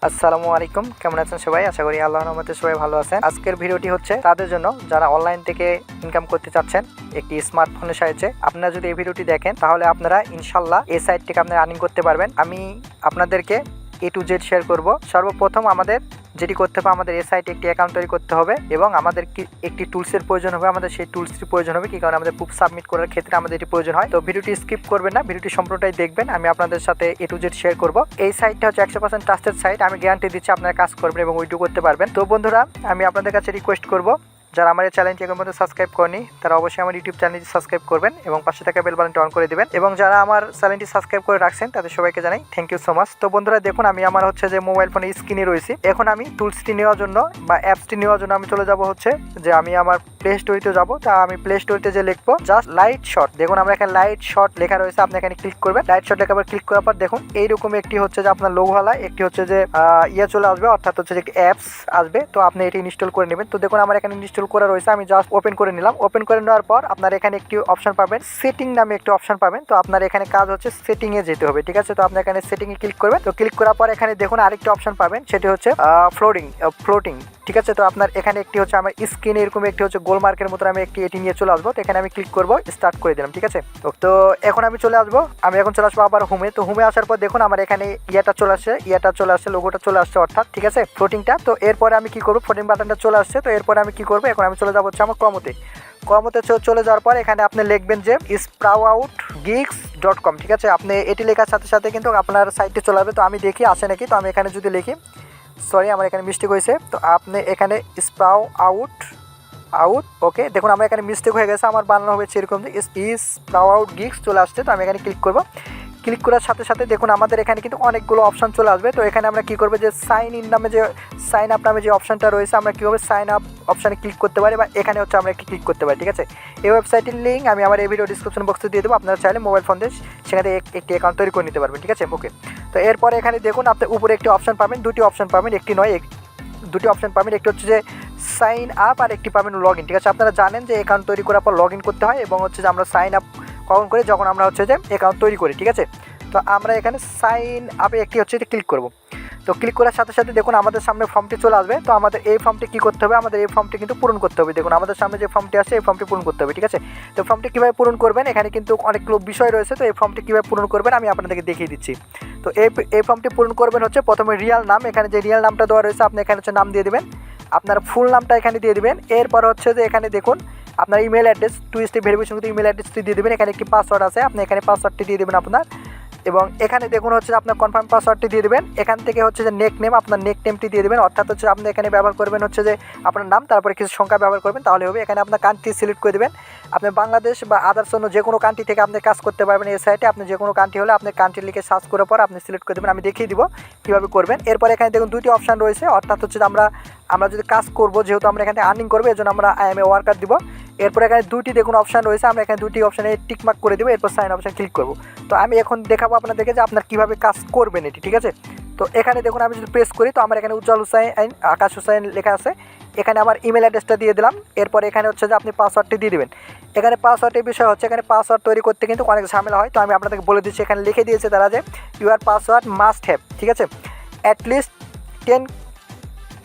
আসসালামু আলাইকুম, কেমন আছেন সবাই? আশা করি আল্লাহর রহমতে সবাই ভালো আছেন। আজকের ভিডিওটি হচ্ছে তাদের জন্য যারা অনলাইন থেকে ইনকাম করতে চাচ্ছেন একটি স্মার্টফোনের সাহায্যে। আপনারা যদি এই ভিডিওটি দেখেন তাহলে আপনারা ইনশাল্লাহ এই সাইট থেকে আপনারা আর্নিং করতে পারবেন। আমি আপনাদেরকে A to Z শেয়ার করব। সর্বপ্রথম আমাদের যেটি করতে হবে, আমাদের এই সাইটে একটি অ্যাকাউন্ট তৈরি করতে হবে এবং আমাদের একটি টুলসের প্রয়োজন হবে। আমাদের সেই টুলসটি প্রয়োজন হবে কি কারণে আমাদের প্রুফ সাবমিট করার ক্ষেত্রে আমাদের এটি প্রয়োজন হয়। তো ভিডিওটি স্কিপ করবেন না, ভিডিওটি সম্পূর্ণটাই দেখবেন। আমি আপনাদের সাথে A to Z শেয়ার করব। এই সাইটটা হচ্ছে 100% ট্রাস্টেড সাইট। আমি গ্যারান্টি দিচ্ছি আপনারা কাজ করবেন এবং উইথড্র করতে পারবেন। তো বন্ধুরা, আমি আপনাদের কাছে রিকোয়েস্ট করব, যারা আমার এই চ্যানেলটি এখন পর্যন্ত সাবস্ক্রাইব করেনি তারা অবশ্যই আমার ইউটিউব চ্যানেলটি সাবস্ক্রাইব করবেন এবং পাশে থাকা বেল বাটনটি অন করে দিবেন। এবং যারা আমার চ্যানেলটি সাবস্ক্রাইব করে রাখছেন তাদের সবাইকে জানাই থ্যাংক ইউ সো মাচ। তো বন্ধুরা দেখুন, আমি আমার হচ্ছে যে মোবাইল ফোনের স্ক্রিনে রয়েছি। এখন আমি টুলসটি নেওয়ার জন্য বা অ্যাপসটি নেওয়ার জন্য আমি চলে যাব হচ্ছে যে আমি আমার প্লে স্টোরিতে যাবো। তা আমি প্লে স্টোরিতে যে লিখবো জাস্ট লাইট শট। দেখুন আমরা এখানে লাইট শট লেখা রয়েছে, আপনি এখানে ক্লিক করবেন। লাইট শট লেখার পর ক্লিক করার পর দেখুন এইরকম একটি হচ্ছে যে আপনার লোগোওয়ালা একটি হচ্ছে যে চলে আসবে, অর্থাৎ হচ্ছে যে অ্যাপস আসবে। তো আপনি এটি ইনস্টল করে নেবেন। তো দেখুন আমার এখানে ইনস্টল করা রয়েছে, আমি জাস্ট ওপেন করে নিলাম। ওপেন করে নেওয়ার পর আপনার এখানে একটি অপশন পাবেন, সেটিং নামে একটি অপশন পাবেন। তো আপনার এখানে কাজ হচ্ছে সেটিং এ যেতে হবে, ঠিক আছে? তো আপনি এখানে সেটিং এ ক্লিক করবেন। তো ক্লিক করার পর এখানে দেখুন আরেকটি অপশন পাবেন, সেটি হচ্ছে ফ্লোটিং, ঠিক আছে? তো আপনার এখানে একটি হচ্ছে আমার স্ক্রিনে এরকম একটি হচ্ছে গোল মার্কের মতো আমি একটি এটি নিয়ে চলে আসবো। তো এখানে আমি ক্লিক করবো, স্টার্ট করে দিলাম, ঠিক আছে? তো এখন আমি চলে আসবো, আবার হোমে। তো হোমে আসার পর দেখুন আমার এখানে চলে আসছে, লোগোটা চলে আসছে অর্থাৎ, ঠিক আছে, ফ্লোটিংটা। তো এরপরে আমি কি করবো, ফ্লোটিং বাটনটা চলে আসছে। তো এরপরে আমি কি করবো, এখন আমি চলে যাবো হচ্ছে আমার ক্রমতে চলে যাওয়ার পর এখানে আপনি লিখবেন যে sproutgigs.com, ঠিক আছে? আপনি এটি লেখার সাথে সাথে কিন্তু আপনার সাইটে চলে আসবে। তো আমি দেখি আসে নাকি। তো আমি এখানে যদি লিখি, সরি আমার এখানে মিস্টেক হয়েছে। তো আপনি এখানে আউট ওকে, দেখুন আমার এখানে মিস্টেক হয়ে গেছে, আমার বানানো হবে সেরকম যে sproutgigs চলে আসছে। তো আমি এখানে ক্লিক করব। ক্লিক করার সাথে সাথে দেখুন আমাদের এখানে কিন্তু অনেকগুলো অপশন চলে আসবে। তো এখানে আমরা কি করবো, যে সাইন আপ নামে যে অপশনটা রয়েছে, আমরা কীভাবে সাইন আপ অপশানে ক্লিক করতে পারি বা এখানে হচ্ছে আমরা একটি ক্লিক করতে পারি, ঠিক আছে? এই ওয়েবসাইটের লিঙ্ক আমি আমার এই ভিডিও ডিসক্রিপশন বক্সে দিয়ে দেবো। আপনারা চাইলে মোবাইল ফোন দিয়ে সেখানে একটি অ্যাকাউন্ট তৈরি করে নিতে পারবেন, ঠিক আছে? ওকে, তো এরপরে এখানে দেখুন আপনি উপরে একটি অপশন পাবেন, দুটি অপশন পাবেন, দুটি অপশন পাবেন। একটি হচ্ছে যে সাইন আপ আর একটি পাবেন লগ ইন, ঠিক আছে? আপনারা জানেন যে অ্যাকাউন্ট তৈরি করার পর লগ ইন করতে হয় এবং হচ্ছে যে আমরা সাইন আপ কখন করি, যখন আমরা হচ্ছে যে অ্যাকাউন্ট তৈরি করি, ঠিক আছে? তো আমরা এখানে সাইন আপে একটি হচ্ছে যে ক্লিক করব। তো ক্লিক করার সাথে সাথে দেখুন আমাদের সামনে ফর্মটি চলে আসবে। তো আমাদের এই ফর্মটি কী করতে হবে, আমাদের এই ফর্মটি কিন্তু পূরণ করতে হবে। দেখুন আমাদের সামনে যে ফর্মটি আসছে এই ফর্মটি পূরণ করতে হবে, ঠিক আছে? তো ফর্মটি কীভাবে পূরণ করবেন, এখানে কিন্তু অনেকগুলো বিষয় রয়েছে। তো এই ফর্মটি কীভাবে পূরণ করবেন আমি আপনাদেরকে দেখিয়ে দিচ্ছি। তো এই ফর্মটি পূরণ করবেন হচ্ছে প্রথমে রিয়াল নাম, এখানে যে রিয়াল নামটা দেওয়া রয়েছে আপনি এখানে হচ্ছে নাম দিয়ে দেবেন, আপনার ফুল নামটা এখানে দিয়ে দেবেন। এরপর হচ্ছে যে এখানে দেখুন আপনার ইমেল অ্যাড্রেস, 2 স্টেপ ভেরিফিকেশন করতে ইমেল অ্যাড্রেসটি দিয়ে দেবেন। এখানে একটি পাসওয়ার্ড আছে, আপনি এখানে পাসওয়ার্ডটি দিয়ে দেবেন আপনার। এবং এখানে দেখুন হচ্ছে আপনার কনফার্ম পাসওয়ার্ডটি দিয়ে দেবেন। এখান থেকে হচ্ছে যে নেক নেম, আপনার নেক নেমটি দিয়ে দেবেন, অর্থাৎ হচ্ছে আপনি এখানে ব্যবহার করবেন হচ্ছে যে আপনার নাম, তারপরে কিছু সংখ্যা ব্যবহার করবেন, তাহলে হবে। এখানে আপনার কান্ট্রি সিলেক্ট করে দেবেন। আপনি বাংলাদেশ বা আদার্স অন্য যে কোনো কান্ট্রি থেকে আপনি কাজ করতে পারবেন এই সাইটে। আপনি যে কোনো কান্ট্রি হলে আপনি কান্ট্রি লিখে সার্চ করার পর আপনি সিলেক্ট করে দেবেন, আমি দেখিয়ে দিব কীভাবে করবেন। এরপর এখানে দেখুন দুটি অপশান রয়েছে, অর্থাৎ হচ্ছে আমরা যদি কাজ করবো, যেহেতু আমরা এখানে আর্নিং করবো এই জন্য আমরা আই এম এ ওয়ার্কার দিব। এরপর এখানে দুটি দেখুন অপশান রয়েছে, আমরা এখানে দুটি অপশানে টিকমার্ক করে দেবো, এরপর সাইন অপশান ক্লিক করব। তো আমি এখন দেখাবো আপনাদেরকে যে আপনার কীভাবে কাজ করবেন এটি, ঠিক আছে? তো এখানে দেখুন আমি যদি প্রেস করি, তো আমার এখানে উজ্জ্বল হুসাইন, আকাশ হুসাইন লেখা আছে। এখানে আমার ইমেল অ্যাড্রেসটা দিয়ে দিলাম। এরপর এখানে হচ্ছে যে আপনি পাসওয়ার্ডটি দিয়ে দেবেন। এখানে পাসওয়ার্ডের বিষয় হচ্ছে এখানে পাসওয়ার্ড তৈরি করতে কিন্তু অনেক ঝামেলা হয়। তো আমি আপনাদেরকে বলে দিচ্ছি, এখানে লিখে দিয়েছে তারা যে ইউর পাসওয়ার্ড মাস্ট হ্যাভ, ঠিক আছে, অ্যাটলিস্ট 10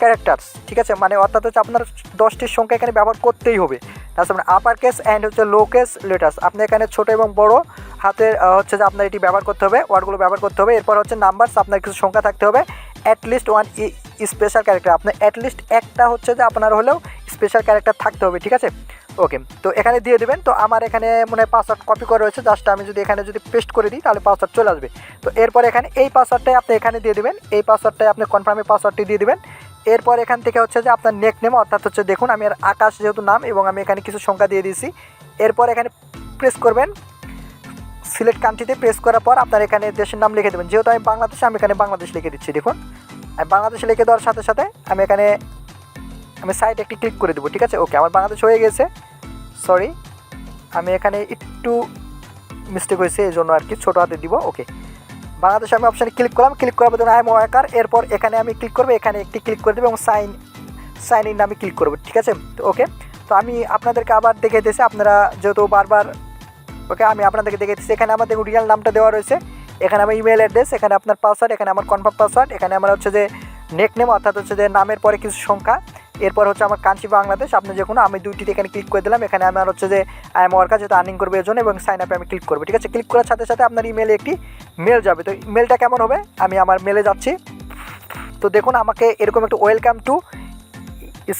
ক্যারেক্টার্স, ঠিক আছে? মানে অর্থাৎ হচ্ছে আপনার 10টির সংখ্যা এখানে ব্যবহার করতেই হবে। তাছাড়া আপার কেস অ্যান্ড হচ্ছে লো কেস লেটার্স, আপনি এখানে ছোটো এবং বড় হাতের হচ্ছে যে আপনার এটি ব্যবহার করতে হবে, ওয়ার্ডগুলো ব্যবহার করতে হবে। এরপর হচ্ছে নাম্বারস, আপনার কিছু সংখ্যা থাকতে হবে। অ্যাটলিস্ট 1 স্পেশাল ক্যারেক্টার, আপনার অ্যাটলিস্ট একটা হচ্ছে যে আপনার হলেও স্পেশাল ক্যারেক্টার থাকতে হবে, ঠিক আছে? ওকে, তো এখানে দিয়ে দেবেন। তো আমার এখানে মনে পাসওয়ার্ড কপি করা রয়েছে, জাস্ট আমি যদি এখানে যদি পেস্ট করে দিই তাহলে পাসওয়ার্ড চলে আসবে। তো এরপর এখানে এই পাসওয়ার্ডটাই আপনি এখানে দিয়ে দেবেন, এই পাসওয়ার্ডটাই আপনি কনফার্মের পাসওয়ার্ডটি দিয়ে দেবেন। এরপর এখান থেকে হচ্ছে যে আপনার নেক নেম, অর্থাৎ হচ্ছে দেখুন আমি আর আকাশ যেহেতু নাম এবং আমি এখানে কিছু সংখ্যা দিয়ে দিয়েছি। এরপর এখানে প্রেস করবেন, সিলেক্ট কান্ট্রিতে প্রেস করার পর আপনার এখানে দেশের নাম লিখে দেবেন। যেহেতু আমি বাংলাদেশে, আমি এখানে বাংলাদেশ লিখে দিচ্ছি। দেখুন আমি বাংলাদেশে লিখে দেওয়ার সাথে সাথে আমি এখানে সাইট একটি ক্লিক করে দেবো, ঠিক আছে? ওকে, আমার বাংলাদেশ হয়ে গেছে। সরি, আমি এখানে একটু মিস্টেক হয়েছে এই জন্য আর কি ছোটো হাতে দিব। ওকে, বাংলাদেশে আমি অপশানে ক্লিক করলাম। ক্লিক করার পর আই এম ওয়ার্কার, এরপর এখানে আমি ক্লিক করবো, এখানে একটি ক্লিক করে দেবো এবং সাইন ইন আমি ক্লিক করবো, ঠিক আছে? তো ওকে, তো আমি আপনাদেরকে আবার দেখে দিয়েছি, আপনারা যেহেতু বারবার, ওকে আমি আপনাদেরকে দেখে দিচ্ছি। এখানে আমার দেখুন রিয়াল নামটা দেওয়া রয়েছে, এখানে আমার ইমেল অ্যাড্রেস, এখানে আপনার পাসওয়ার্ড, এখানে আমার কনফার্ম পাসওয়ার্ড, এখানে আমার হচ্ছে যে নেকনেম অর্থাৎ হচ্ছে যে নামের পরে কিছু সংখ্যা, এরপর হচ্ছে আমার কান্ট্রি বাংলাদেশ, আপনি যে কোনো আমি দুইটিতে এখানে ক্লিক করে দিলাম। এখানে আমার হচ্ছে যে আই এম ওয়ার্কার যেহেতু আর্নিং করবে এর জন্য, এবং সাইন আপে আমি ক্লিক করবো। ঠিক আছে, ক্লিক করার সাথে সাথে আপনার ইমেলে একটি মেল যাবে। তো মেলটা কেমন হবে, আমি আমার মেলে যাচ্ছি। তো দেখুন আমাকে এরকম একটা ওয়েলকাম টু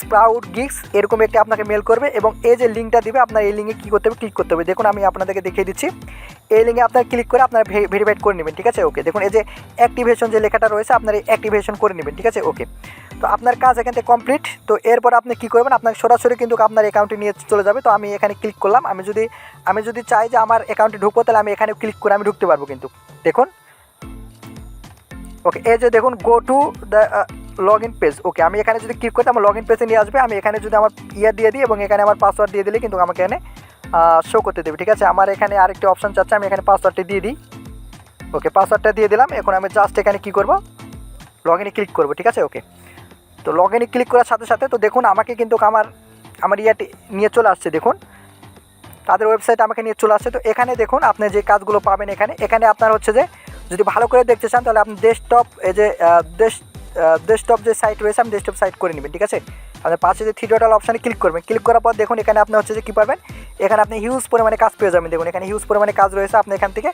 স্প্রাউট গিগস এরকম একটি আপনাকে মেল করবে, এবং এই যে লিঙ্কটা দিবে আপনার এই লিঙ্কে কী করতে হবে, ক্লিক করতে হবে। দেখুন আমি আপনাদেরকে দেখিয়ে দিচ্ছি, এই লিঙ্কে আপনার ক্লিক করে আপনার ভেরিফাইড করে নেবেন। ঠিক আছে, ওকে। দেখুন এই যে অ্যাক্টিভেশন যে লেখাটা রয়েছে আপনার এই অ্যাক্টিভেশন করে নেবেন। ঠিক আছে, ওকে। তো আপনার কাজ এখান থেকে কমপ্লিট। তো এরপর আপনি কী করবেন, আপনার সরাসরি কিন্তু আপনার অ্যাকাউন্টে নিয়ে চলে যাবে। তো আমি এখানে ক্লিক করলাম। আমি যদি চাই যে আমার অ্যাকাউন্টে ঢুকবো, তাহলে আমি এখানে ক্লিক করে আমি ঢুকতে পারবো কিন্তু। দেখুন ওকে, এই যে দেখুন go to the log in page. Okay, আমি এখানে যদি ক্লিক করতে আমার লগ ইন পেজে নিয়ে আসবে। আমি এখানে যদি আমার দিয়ে দিই এবং এখানে আমার পাসওয়ার্ড দিয়ে দিলে কিন্তু আমাকে এখানে শো করতে দেবে। ঠিক আছে, আমার এখানে আরেকটি অপশন চাচ্ছে, আমি এখানে পাসওয়ার্ডটা দিয়ে দিই। ওকে, পাসওয়ার্ডটা দিয়ে দিলাম। এখন আমি জাস্ট এখানে কী করবো, লগ ইনে ক্লিক করবো। ঠিক আছে, ওকে। তো লগ ইনে ক্লিক করার সাথে সাথে তো দেখুন আমাকে কিন্তু আমার ইয়াটি নিয়ে চলে আসছে। দেখুন তাদের ওয়েবসাইট আমাকে নিয়ে চলে আসছে। তো এখানে দেখুন আপনি যে কাজগুলো পাবেন এখানে আপনার হচ্ছে যে যদি ভালো করে দেখতে চান, তাহলে আপনি ডেস্কটপ এই যে ডেস্কটপ যে সাইট রয়েছে আপনি ডেস্কটপ সাইট করে নেবেন। ঠিক আছে, আপনার পাশে যে থ্রি ডট অপশানে ক্লিক করবেন। ক্লিক করার পর দেখুন এখানে আপনি হচ্ছে যে কী পারবেন, এখানে আপনি হিউজ পরিমাণে কাজ পেয়ে যাবেন। দেখুন এখানে হিউজ পরিমাণে কাজ রয়েছে, আপনি এখান থেকে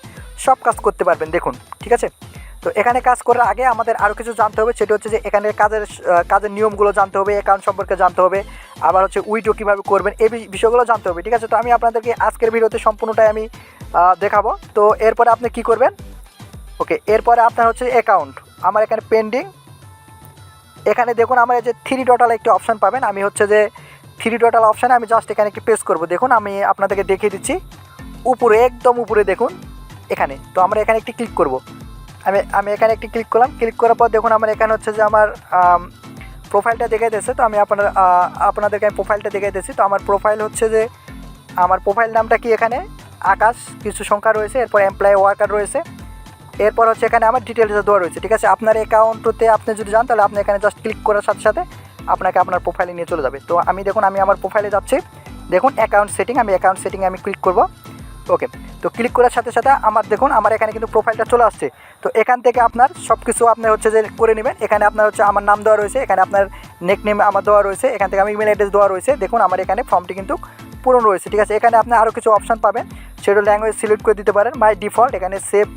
সব কাজ করতে পারবেন। দেখুন ঠিক আছে। তো এখানে কাজ করার আগে আমাদের আরও কিছু জানতে হবে, সেটা হচ্ছে যে এখানে কাজের নিয়মগুলো জানতে হবে, অ্যাকাউন্ট সম্পর্কে জানতে হবে, আবার হচ্ছে উইডো কীভাবে করবেন এই বিষয়গুলো জানতে হবে। ঠিক আছে, তো আমি আপনাদেরকে আজকের ভিডিওতে সম্পূর্ণটাই আমি দেখাবো। তো এরপরে আপনি কী করবেন, ওকে, এরপরে আপনার হচ্ছে অ্যাকাউন্ট আমার এখানে পেন্ডিং। এখানে দেখুন আমার এই যে থ্রি ডটাল একটি অপশান পাবেন, আমি হচ্ছে যে থ্রি ডটাল অপশানে আমি জাস্ট এখানে একটি প্রেস করব। দেখুন আমি আপনাদেরকে দেখিয়ে দিচ্ছি, উপরে একদম উপরে দেখুন এখানে। তো আমরা এখানে একটি ক্লিক করব। আমি এখানে একটি ক্লিক করলাম। ক্লিক করার পর দেখুন আমার এখানে হচ্ছে যে আমার প্রোফাইলটা দেখিয়ে দিয়েছে। তো আমি আপনাদেরকে আমি প্রোফাইলটা দেখিয়ে দিয়েছি। তো আমার প্রোফাইল হচ্ছে যে আমার প্রোফাইল নামটা কি, এখানে আকাশ কিছু সংখ্যা রয়েছে, এরপর এমপ্লয়ি ওয়ার্কার রয়েছে, এরপর হচ্ছে এখানে আমার ডিটেলস দেওয়া রয়েছে। ঠিক আছে, আপনার অ্যাকাউন্টতে আপনি যদি যান, তাহলে আপনি এখানে জাস্ট ক্লিক করার সাথে সাথে আপনাকে আপনার প্রোফাইলে নিয়ে চলে যাবে। তো দেখুন আমি আমার প্রোফাইলে যাচ্ছি। দেখুন অ্যাকাউন্ট সেটিং, আমি অ্যাকাউন্ট সেটিংয়ে আমি ক্লিক করব। ওকে, তো ক্লিক করার সাথে সাথে দেখুন আমার এখানে কিন্তু প্রোফাইলটা চলে আসছে। তো এখান থেকে আপনার সব কিছু আপনি হচ্ছে যে করে নেবেন। এখানে আপনার হচ্ছে আমার নাম দেওয়া রয়েছে, এখানে আপনার নেকনেম আমার দেওয়া রয়েছে, এখান থেকে আমি ইমেল অ্যাড্রেস দেওয়া রয়েছে। দেখুন আমার এখানে ফর্মটি কিন্তু পূরণ রয়েছে। ঠিক আছে, এখানে আপনি আরও কিছু অপশান পাবেন, সেটা ল্যাঙ্গুয়েজ সিলেক্ট করে দিতে পারেন। মাই ডিফল্ট এখানে সেভ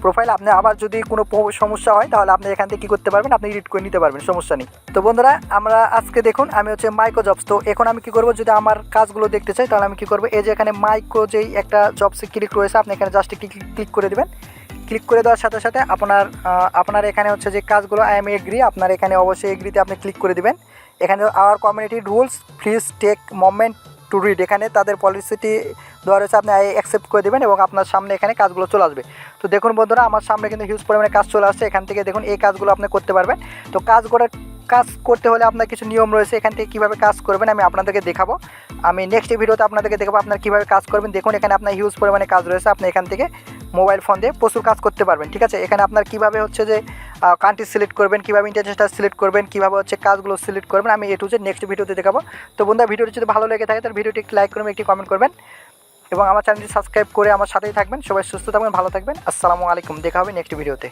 প্রোফাইল, আপনি আবার যদি কোনো সমস্যা হয় তাহলে আপনি এখান থেকে কী করতে পারবেন, আপনি এডিট করে নিতে পারবেন, সমস্যা নেই। তো বন্ধুরা আমরা আজকে দেখুন আমি হচ্ছে মাইক্রো জবস। তো এখন আমি কী করবো, যদি আমার কাজগুলো দেখতে চাই তাহলে আমি কী করবো, এই যে এখানে মাইক্রো যেই একটা জবসে ক্লিক রয়েছে আপনি এখানে জাস্ট ক্লিক করে দেবেন। ক্লিক করে দেওয়ার সাথে সাথে আপনার এখানে হচ্ছে যে কাজগুলো আই এম এগ্রি, আপনার এখানে অবশ্যই এগ্রিতে আপনি ক্লিক করে দেবেন। এখানে our community rules please take moment to read, এখানে তাদের পলিসিটি দেওয়া রয়েছে, আপনি অ্যাকসেপ্ট করে দেবেন এবং আপনার সামনে এখানে কাজগুলো চলে আসবে। তো দেখুন বন্ধুরা আমার সামনে কিন্তু হিউজ পরিমাণে কাজ চলে আসছে। এখান থেকে দেখুন এই কাজগুলো আপনি করতে পারবেন। তো কাজ করতে হলে আপনার কিছু নিয়ম রয়েছে, এখান থেকে কীভাবে কাজ করবেন আমি আপনাদেরকে দেখাবো। আমি নেক্সট ভিডিওতে আপনাদেরকে দেখাবো আপনার কীভাবে কাজ করবেন। দেখুন এখানে আপনার হিউজ পরিমাণে কাজ রয়েছে, আপনি এখান থেকে মোবাইল ফোন দিয়ে প্রচুর কাজ করতে পারবেন। ঠিক আছে, এখানে আপনার কীভাবে হচ্ছে যে কান্ট্রি সিলেক্ট করবেন, কীভাবে ইন্টারন্যাশনাল সিলেক্ট করবেন, কীভাবে হচ্ছে কাজগুলো সিলেক্ট করবেন, আমি এ টু জেড নেক্সট ভিডিওতে দেখাবো। তো বন্ধুরা ভিডিওটি যদি ভালো লেগে থাকে তাহলে ভিডিওটি একটি লাইক করবেন, একটি কমেন্ট করবেন এবং আমার চ্যানেলটি সাবস্ক্রাইব করে আমার সাথেই থাকবেন। সবাই সুস্থ থাকবেন, ভালো থাকবেন। আসসালামু আলাইকুম, দেখা হবে নেক্সট ভিডিওতে।